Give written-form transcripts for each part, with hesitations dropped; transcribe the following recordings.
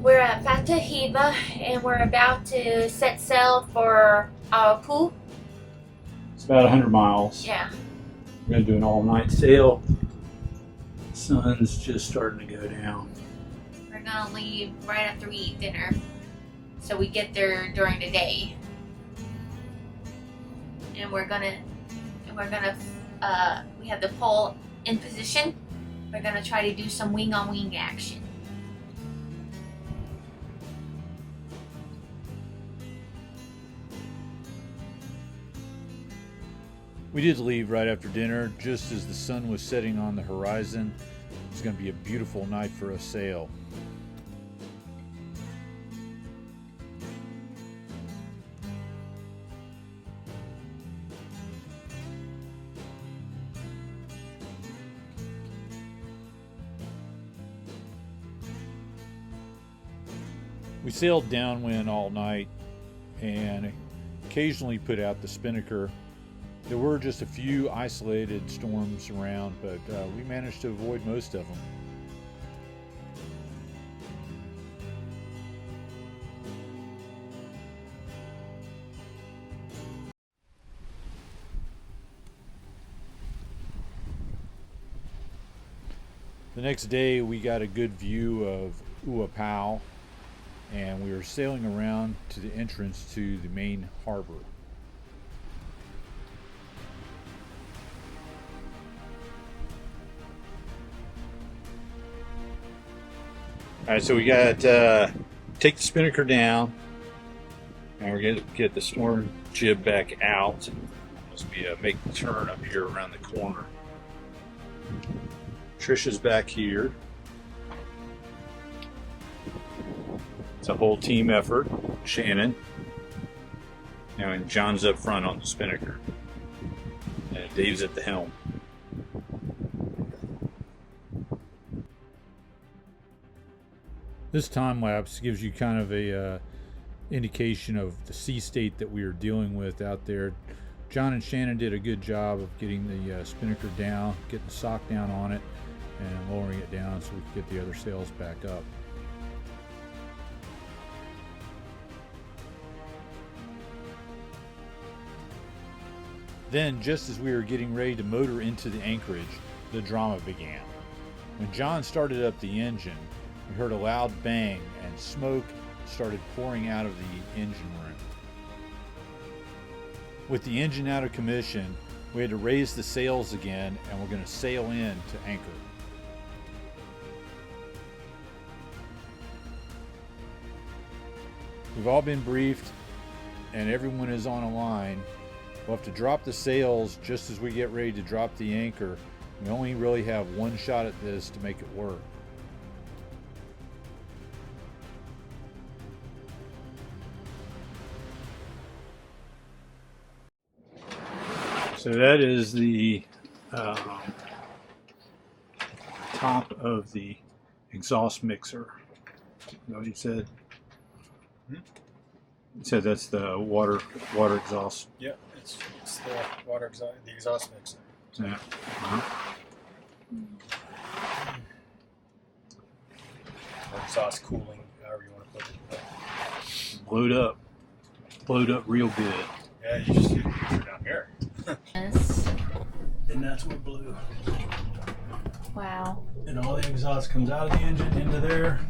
We're at Fatahiba and we're about to set sail for Ua Pou. It's about 100 miles. Yeah. We're going to do an all-night sail. The sun's just starting to go down. We're gonna leave right after we eat dinner, so we get there during the day. And we have the pole in position. We're gonna try to do some wing-on-wing action. We did leave right after dinner, just as the sun was setting on the horizon. It's going to be a beautiful night for a sail. We sailed downwind all night and occasionally put out the spinnaker. There were just a few isolated storms around, but we managed to avoid most of them. The next day we got a good view of Ua Pou, and we were sailing around to the entrance to the main harbor. All right, so we got take the spinnaker down, and we're going to get the storm jib back out. Must be a make the turn up here around the corner. Trisha's back here. It's a whole team effort. Shannon, and John's up front on the spinnaker, and Dave's at the helm. This time lapse gives you kind of a indication of the sea state that we are dealing with out there. John and Shannon did a good job of getting the spinnaker down, getting the sock down on it, and lowering it down so we could get the other sails back up. Then, just as we were getting ready to motor into the anchorage, the drama began. When John started up the engine, we heard a loud bang and smoke started pouring out of the engine room. With the engine out of commission, we had to raise the sails again, and we're going to sail in to anchor. We've all been briefed and everyone is on a line. We'll have to drop the sails just as we get ready to drop the anchor. We only really have one shot at this to make it work. So that is the top of the exhaust mixer. You know what he said? He said that's the water exhaust. Yeah, it's the water exhaust, the exhaust mixer. Yeah. Or exhaust cooling, however you want to put it. Blowed up real good. Yeah, you just see the picture down here. Yes. And that's what blew. Wow. And all the exhaust comes out of the engine into there.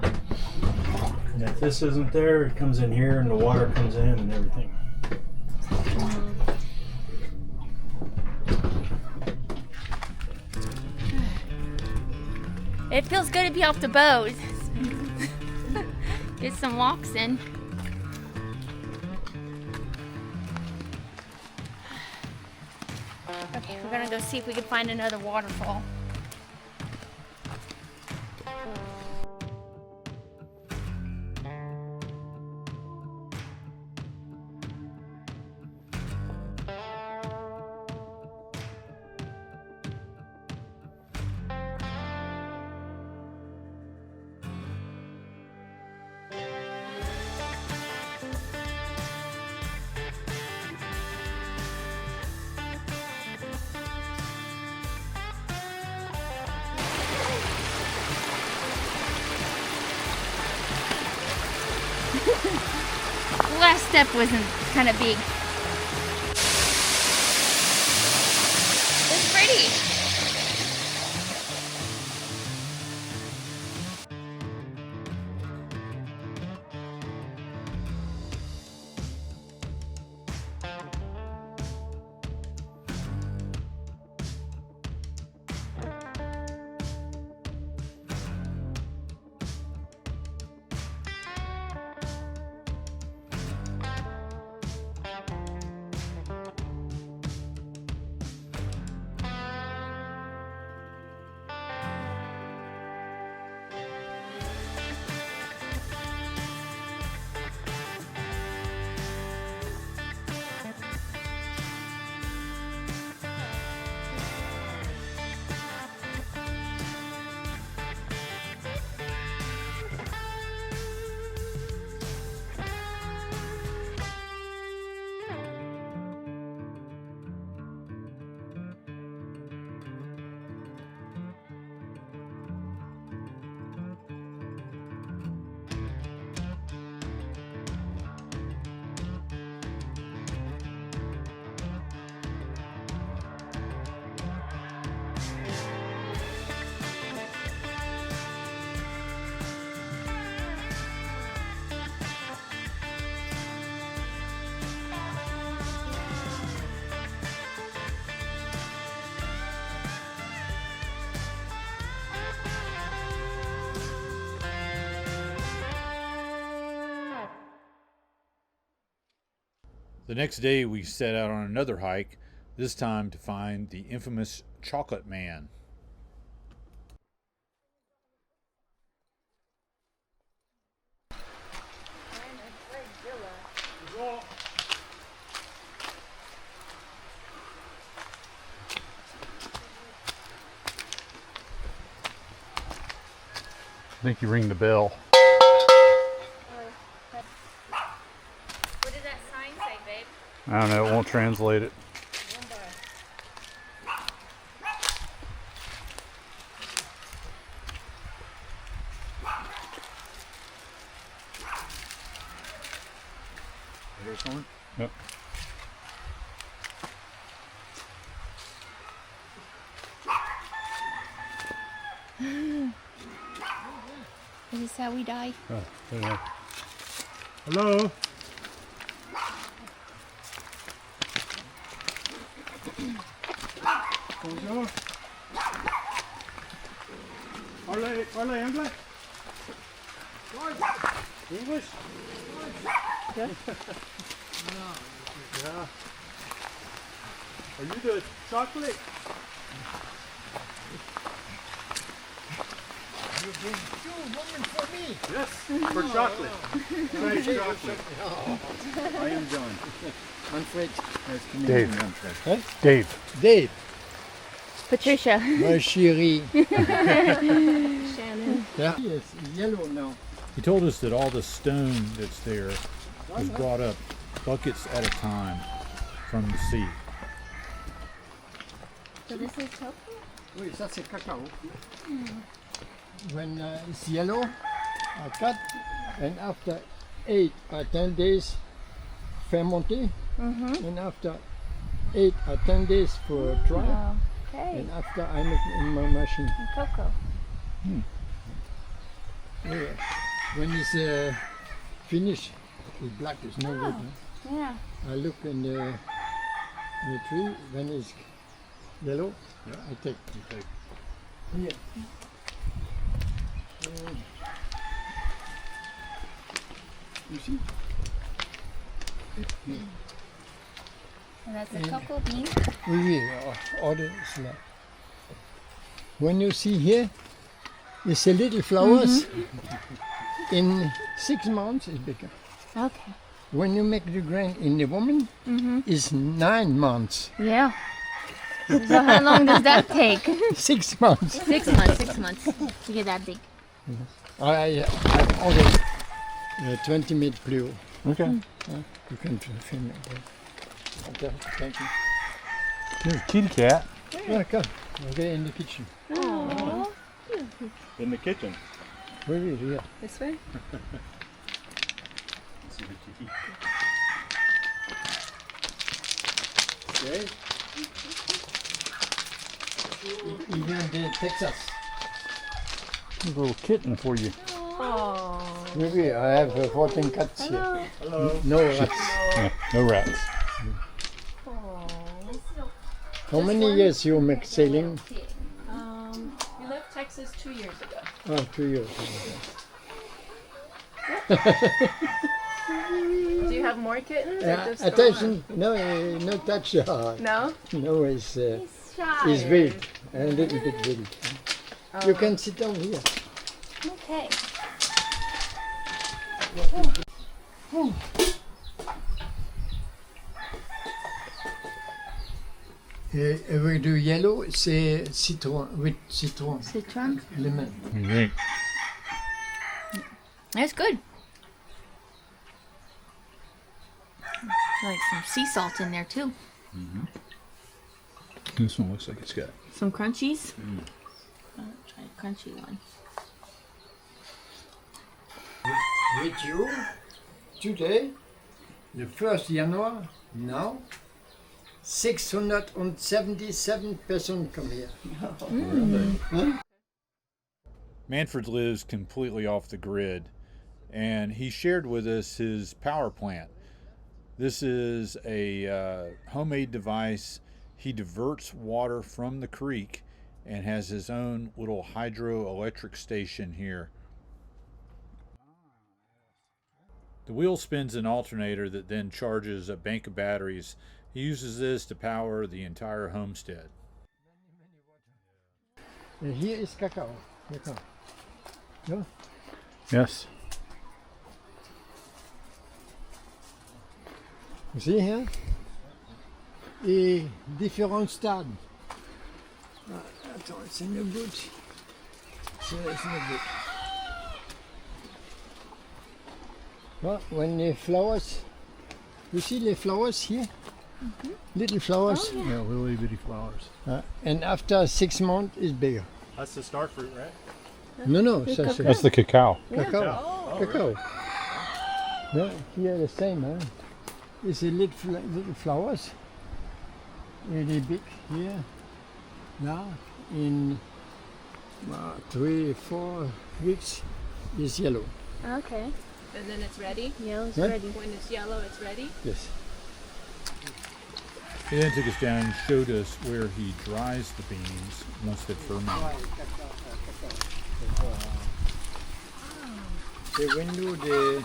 And if this isn't there, it comes in here and the water comes in and everything. It feels good to be off the boat. Get some walks in. Okay, we're gonna go see if we can find another waterfall. The last step wasn't kind of big. It's pretty. The next day we set out on another hike, this time to find the infamous Chocolate Man. I think you ring the bell. What did that sign say, babe? I don't know, it won't translate it. Here's someone? Yep. Is this how we die? Oh, yeah. Hello? Bonjour. Parle anglais? English? Yeah. Yeah. Are you the chocolate? You bring 2 women for me. Yes, for chocolate. Nice chocolate. I am John. Manfred. Nice to meet Dave. you, Manfred. Huh? Dave. Dave. Patricia. My chérie. Shannon. Yeah. Yes, yellow now. He told us that all the stone that's there was brought up buckets at a time from the sea. So this is cocoa? Oui, ça c'est cacao. When it's yellow, I cut, and after 8 or 10 days, fermenté, and after 8 or 10 days for dry, Okay. and after I make it in my machine. Cocoa. Yeah. When it's finished, it's black, it's no good. Huh? Yeah. I look in the tree, when it's yellow, I take. Here. You see? And that's a cocoa bean. Oui, order is like. When you see here, it's a little flowers. In 6 months, it's bigger. Okay. When you make the grain in the woman, it's 9 months. Yeah. So how long does that take? 6 months. 6 months. 6 months to get that big. I ordered 20 minutes plus haut. Okay. You can film it. Okay, thank you. Here's a kitty cat Yeah, come. Okay, in the kitchen. Aww. in the kitchen. Oui, oui, yeah. This way? Okay. Even the Texas. A little kitten for you. Oh. Maybe I have 14 cats here. Hello. No rats. Yeah, no rats. How many years you make sailing? We left Texas 2 years ago. Oh, 2 years. Do you have more kittens? or just the Attention, no, no touch. one? No? No, it's Shy. wild, a little bit wild. You can sit down here. Okay. We do yellow, c'est citron, with citron, Citron. lemon. Great. That's good. Like some sea salt in there too. This one looks like it's got. Some crunchies. Try a crunchy one. With you, today, the 1st January, now, 677 persons come here. Manfred lives completely off the grid, and he shared with us his power plant. This is a homemade device. He diverts water from the creek and has his own little hydroelectric station here. The wheel spins an alternator that then charges a bank of batteries. He uses this to power the entire homestead. Here is cacao. No? Yes. You see here? A different stade. Attends, c'est no good. It's no good. Well, when the flowers, you see the flowers here? Little flowers. Yeah, little itty bitty flowers. And after 6 months, it's bigger. That's the star fruit, right? No, that's That's the cacao. cacao. Cacao. Yeah, here the same, huh? It's a little flowers. Really big here. Now, in 3-4 weeks, it's yellow. Okay. And then it's ready? Yellow's Yeah. ready. When it's yellow, it's ready? Yes. He then took us down and showed us where he dries the beans once they've fermented. The window, the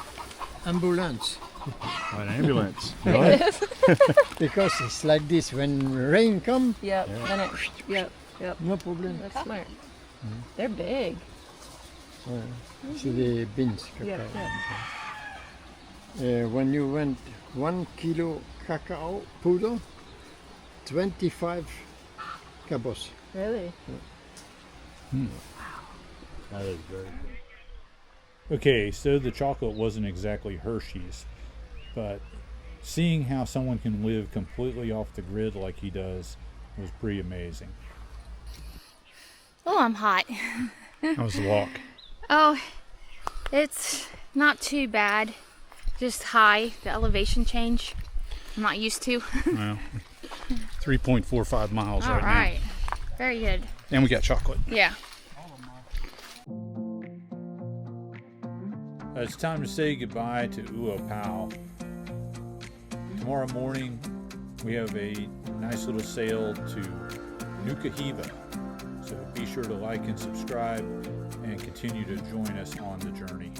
ambulance. An ambulance. Because it's like this. When rain comes, Yep. Then it, yep. no problem. That's smart. They're big. See the beans. Yep, Cacao. When you went 1 kilo cacao powder, 25 cabos. Really? That is very good. Okay, so the chocolate wasn't exactly Hershey's, but seeing how someone can live completely off the grid like he does was pretty amazing. Oh, I'm hot. That was the walk. Oh, it's not too bad. Just high, the elevation change. I'm not used to. Well, 3.45 miles All right right. Very good. now. And we got chocolate. Yeah. It's time to say goodbye to Ua Pou. Tomorrow morning, we have a nice little sail to Nuka Hiva. So be sure to like and subscribe and continue to join us on the journey.